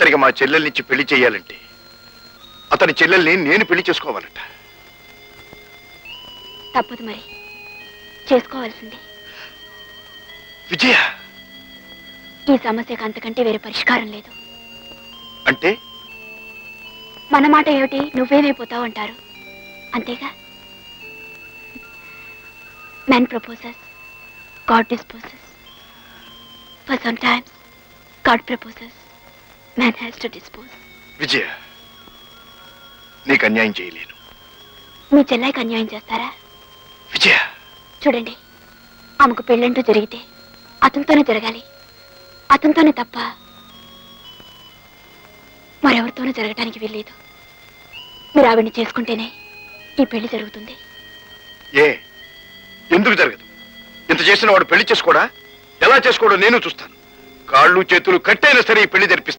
అతనికి మా చెల్లెల్నిచ్చి పెళ్లి చేయాలంటే అతని చెల్లెల్ని నేను పెళ్లి చేసుకోవాలట. తప్పదు, మరి చేసుకోవాల్సింది. విజయ, ఈ సమస్యకు అంతకంటే వేరే పరిష్కారం లేదు. అంటే మన మాట ఏమిటి, నువ్వేమైపోతావు అంటారు, అంతేగా. Man proposes, God disposes. For sometimes, God proposes, man has to dispose. విజయ, నీకు అన్యాయం చేయలేను. మీ చెల్లాయికి అన్యాయం చేస్తారా? విజయ, చూడండి, ఆమెకు పెళ్ళంటూ జరిగితే అతనితోనే జరగాలి. అతనితోనే తప్ప మరెవరితోనూ జరగటానికి వీల్లేదు. మీరు ఆవిడ్ని చేసుకుంటేనే ఈ పెళ్లి జరుగుతుంది. ఎందుకు జరగదు? ఇంత చేసిన వాడు పెళ్లి చేసుకోడా? ఎలా చేసుకోవడం నేను చూస్తాను. కాళ్ళు చేతులు కట్టైనా సరే ఈ పెళ్లి జరిపిస్తాను.